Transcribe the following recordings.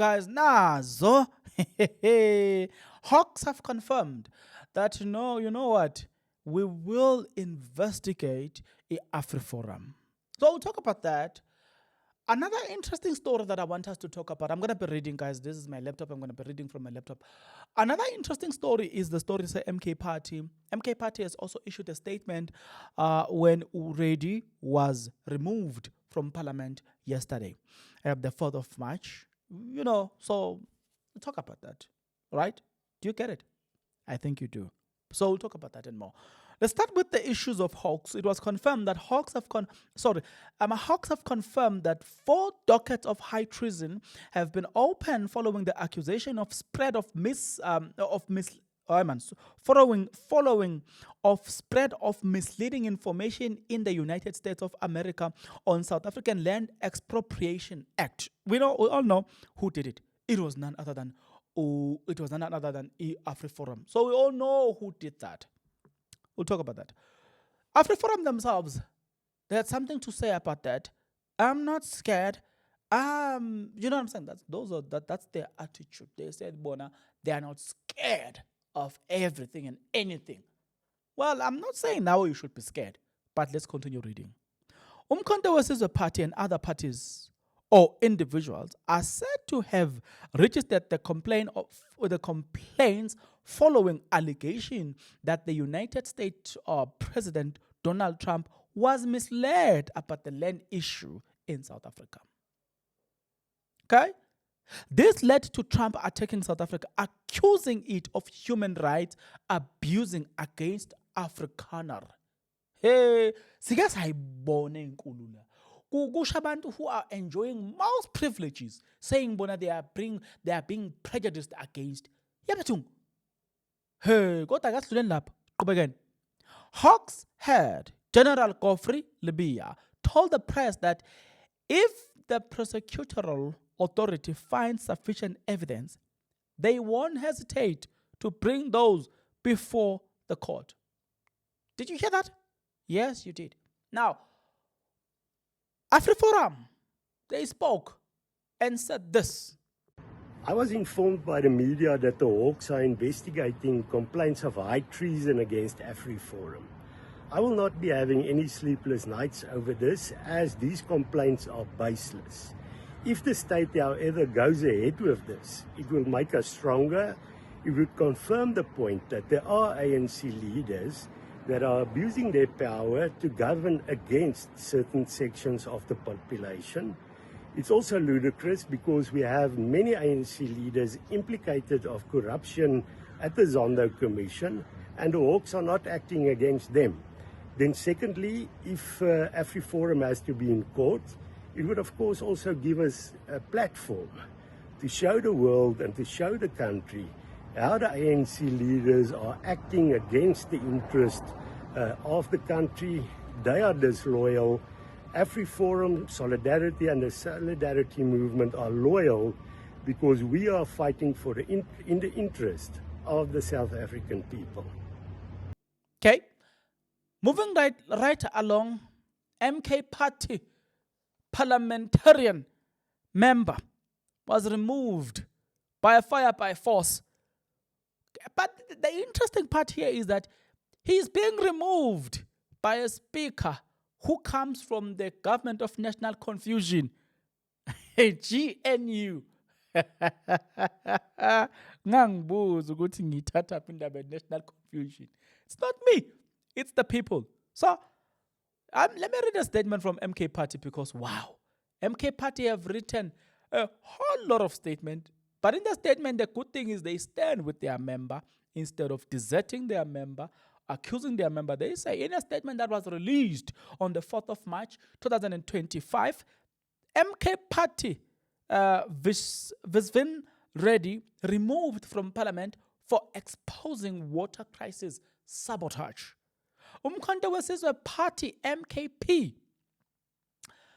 guys, nazo. Hawks have confirmed that, you know what? We will investigate a Afriforum. So we'll talk about that. Another interesting story that I want us to talk about, I'm going to be reading, guys. This is my laptop. I'm going to be reading from my laptop. Another interesting story is the story of the MK Party. MK Party has also issued a statement when Reddy was removed from Parliament yesterday, the 4th of March. So we'll talk about that, right? Do you get it? I think you do. So we'll talk about that and more. Let's start with the issues of Hawks. It was confirmed that Hawks have confirmed that 4 dockets of high treason have been opened following the accusation of spread of spread of misleading information in the United States of America on South African Land Expropriation Act. We all know who did it. It was none other than Afriforum. So we all know who did that. We'll talk about that. Afriforum themselves, they had something to say about that. I'm not scared. You know what I'm saying? That's their attitude. They said, Bona, they are not scared of everything and anything. Well, I'm not saying now you should be scared, but let's continue reading. Umkhonto Wesizwe Party and other parties or individuals are said to have registered the complaints following allegation that the United States President Donald Trump was misled about the land issue in South Africa. Okay? This led to Trump attacking South Africa, accusing it of human rights abusing against Afrikaner. Hey, sike sayibone inkulu la. Kusho abantu who are enjoying most privileges, saying bona they are being prejudiced against. Yabathung. Hey, kodwa akasidluleni lapha. Qhubekeni. Hawks head General Godfrey Lebeya told the press that if the prosecutorial authority finds sufficient evidence, they won't hesitate to bring those before the court. Did you hear that? Yes, you did. Now, Afriforum, they spoke and said this. I was informed by the media that the Hawks are investigating complaints of high treason against Afriforum. I will not be having any sleepless nights over this, as these complaints are baseless. If the state, however, goes ahead with this, it will make us stronger. It would confirm the point that there are ANC leaders that are abusing their power to govern against certain sections of the population. It's also ludicrous because we have many ANC leaders implicated of corruption at the Zondo Commission, and the Hawks are not acting against them. Then secondly, if Afriforum has to be in court, it would of course also give us a platform to show the world and to show the country how the ANC leaders are acting against the interest of the country. They are disloyal. Afriforum, Solidarity and the Solidarity Movement are loyal because we are fighting for in the interest of the South African people. Okay. Moving right along, MK Party parliamentarian member was removed by fire by force. But the interesting part here is that he's being removed by a speaker who comes from the Government of National Confusion, GNU. Ngangibuza ukuthi ngithatha phi indaba ye-national confusion. It's not me, it's the people. So let me read a statement from MK Party because wow, MK Party have written a whole lot of statements. But in the statement, the good thing is they stand with their member instead of deserting their member, accusing their member. They say in a statement that was released on the 4th of March 2025, MK Party Visvin Reddy removed from Parliament for exposing water crisis sabotage. Umkhonto Wesizwe Party MKP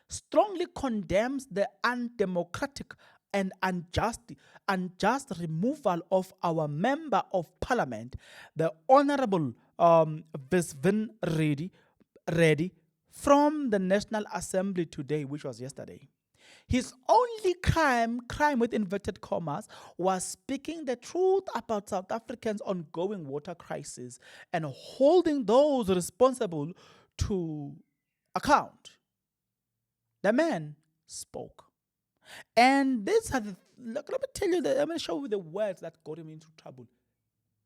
strongly condemns the undemocratic and unjust removal of our member of parliament, the Honorable Visvin Reddy, from the National Assembly today, which was yesterday. His only crime with inverted commas, was speaking the truth about South Africans' ongoing water crisis and holding those responsible to account. The man spoke. And this had, look, let me tell you, I'm going to show you the words that got him into trouble.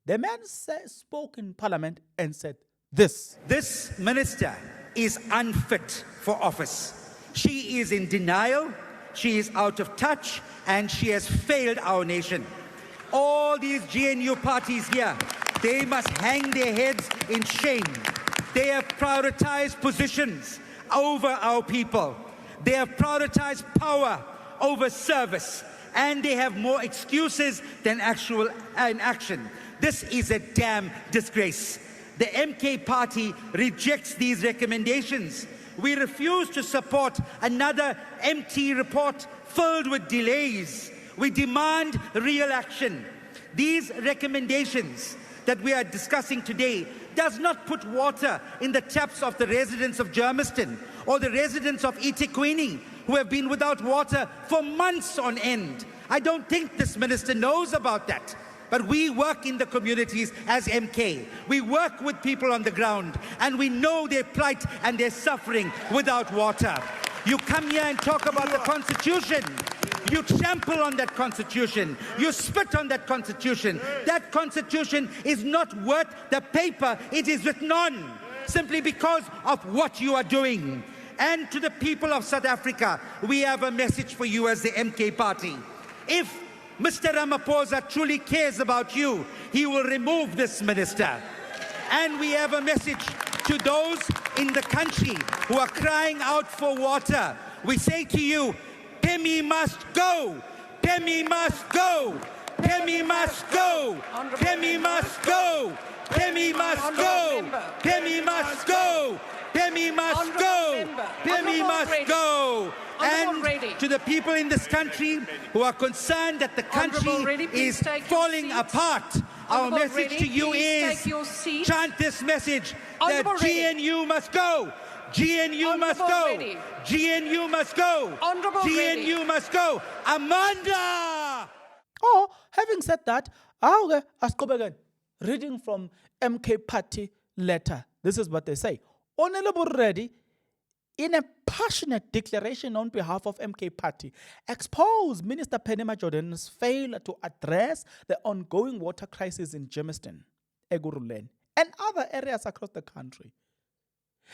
The man spoke in parliament and said this. This minister is unfit for office. She is in denial, she is out of touch, and she has failed our nation. All these GNU parties here, they must hang their heads in shame. They have prioritized positions over our people. They have prioritized power over service. And they have more excuses than actual action. This is a damn disgrace. The MK party rejects these recommendations. We refuse to support another empty report filled with delays. We demand real action. These recommendations that we are discussing today does not put water in the taps of the residents of Germiston or the residents of eThekwini who have been without water for months on end. I don't think this minister knows about that. But we work in the communities as MK. We work with people on the ground, and we know their plight and their suffering without water. You come here and talk about the Constitution. You trample on that Constitution. You spit on that Constitution. That Constitution is not worth the paper it is written on, simply because of what you are doing. And to the people of South Africa, we have a message for you as the MK party. If Mr. Ramaphosa truly cares about you, he will remove this minister. And we have a message to those in the country who are crying out for water. We say to you, Temi must go! Temi must go! Temi must go! Temi must go! Temi must go! Temi must go! Temi must go! Temi must go! And to the people in this country who are concerned that the country is falling apart, our message to you is, chant this message, that GNU must go! GNU must go! GNU must go! GNU must go! Amanda! Oh, having said that, okay, let's go back again. Reading from MK Party letter. This is what they say. Honorable Reddy, in a passionate declaration on behalf of MK Party, exposed Minister Penema Jordan's failure to address the ongoing water crisis in Germiston, Ekurhuleni, and other areas across the country.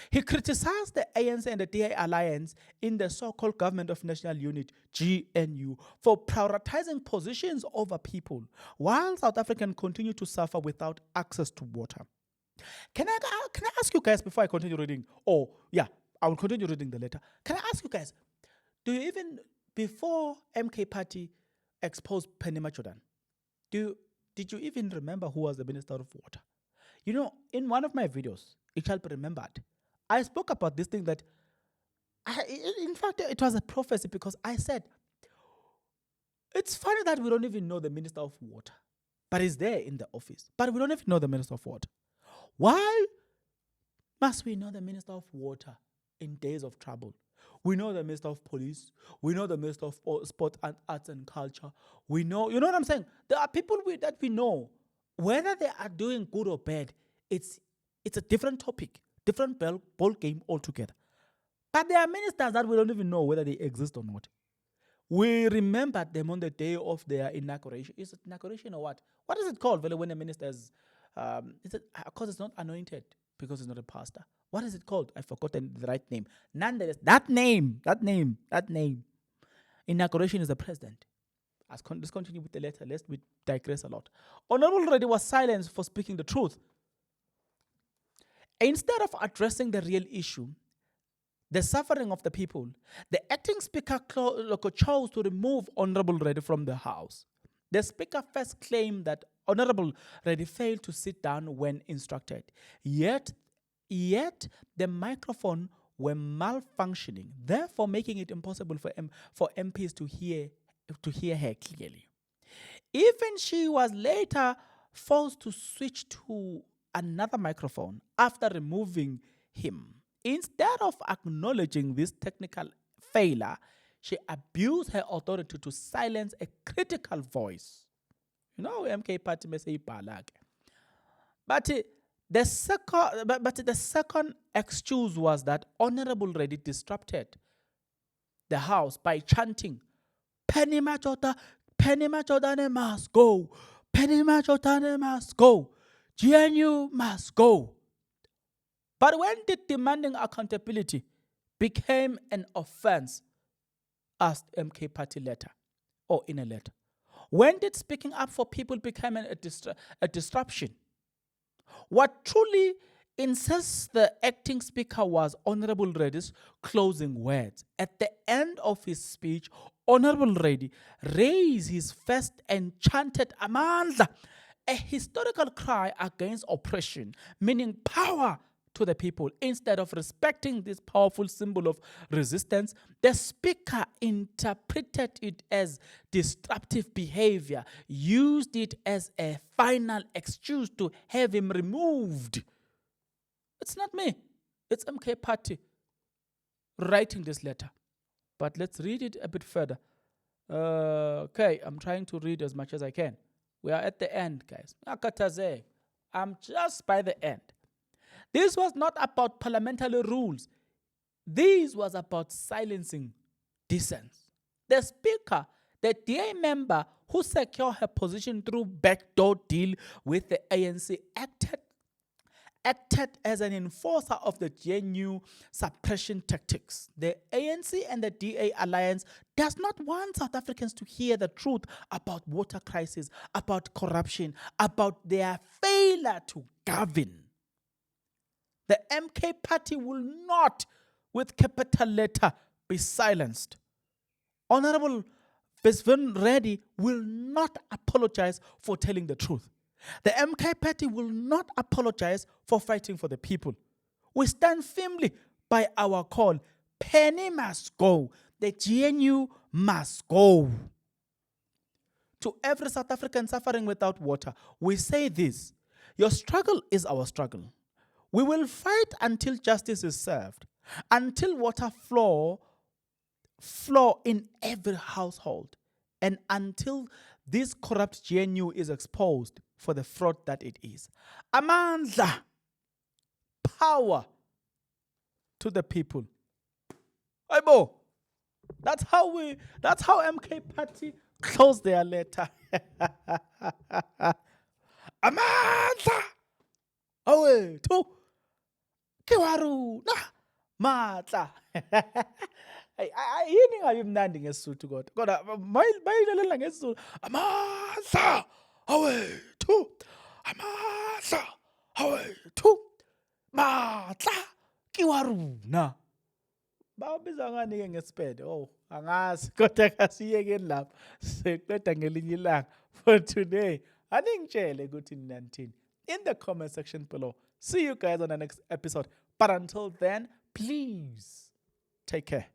He criticized the ANC and the DA alliance in the so-called Government of National Unity, GNU, for prioritizing positions over people, while South Africans continue to suffer without access to water. Can I ask you guys before I continue reading? Oh, yeah, I will continue reading the letter. Can I ask you guys, do you even, before MK Party exposed Penema Jordan, did you even remember who was the Minister of Water? You know, in one of my videos, it shall be remembered, I spoke about this thing that, in fact, it was a prophecy because I said, it's funny that we don't even know the Minister of Water, but he's there in the office, but we don't even know the Minister of Water. Why must we know the Minister of Water in days of trouble? We know the Minister of Police. We know the Minister of Sport and Arts and Culture. We know, you know what I'm saying? There are people that we know. Whether they are doing good or bad, it's a different topic, different ball game altogether. But there are ministers that we don't even know whether they exist or not. We remember them on the day of their inauguration. Is it inauguration or what? What is it called when a minister is, because it's not anointed, because it's not a pastor. What is it called? I've forgotten the right name. Nonetheless, that name. Inauguration is the president. Let's continue with the letter, lest we digress a lot. Honorable Reddy was silenced for speaking the truth. Instead of addressing the real issue, the suffering of the people, the acting speaker chose to remove Honorable Reddy from the House. The speaker first claimed that Honorable Reddy failed to sit down when instructed. Yet the microphone were malfunctioning, therefore making it impossible for MPs to hear her clearly. Even she was later forced to switch to another microphone after removing him. Instead of acknowledging this technical failure, she abused her authority to silence a critical voice. You know, MK party may say balak. But the second excuse was that Honorable Reddy disrupted the house by chanting, Penny Machota must go. Penny Machota must go. GNU must go. But when did demanding accountability became an offense, asked MK Party letter or in a letter? When did speaking up for people become a disruption? What truly insists the acting speaker was Honorable Reddy's closing words. At the end of his speech, Honorable Reddy raised his fist and chanted Amandla, a historical cry against oppression, meaning power to the people. Instead of respecting this powerful symbol of resistance, the speaker interpreted it as disruptive behavior, used it as a final excuse to have him removed. It's not me, it's MK Party writing this letter. But let's read it a bit further. Okay, I'm trying to read as much as I can. We are at the end, guys. I'm just by the end. This was not about parliamentary rules. This was about silencing dissent. The speaker, the DA member who secured her position through backdoor deal with the ANC, acted as an enforcer of the GNU suppression tactics. The ANC and the DA alliance does not want South Africans to hear the truth about water crisis, about corruption, about their failure to govern. The MK Party will not, with capital letter, be silenced. Honorable Visvin Reddy will not apologize for telling the truth. The MK Party will not apologize for fighting for the people. We stand firmly by our call. Penny must go. The GNU must go. To every South African suffering without water, we say this: your struggle is our struggle. We will fight until justice is served, until water flow in every household, and until this corrupt GNU is exposed for the fraud that it is. Amandla, power to the people. Aibo, that's how MK Party closed their letter. Amandla, awe tu kiwaru na matla. Yini ngabe imnandi ngesizulu kodwa mayilalela ngesizulu amandla awethu amandla awethu matla kiwaruna. Babiza ngani ke ngesipede? Oh, angazi kodwa kasiyekeni lapho seqeda ngelinye ilanga. For today, aningitshele ukuthi ninanthini in the comment section below. See you guys on the next episode. But until then, please take care.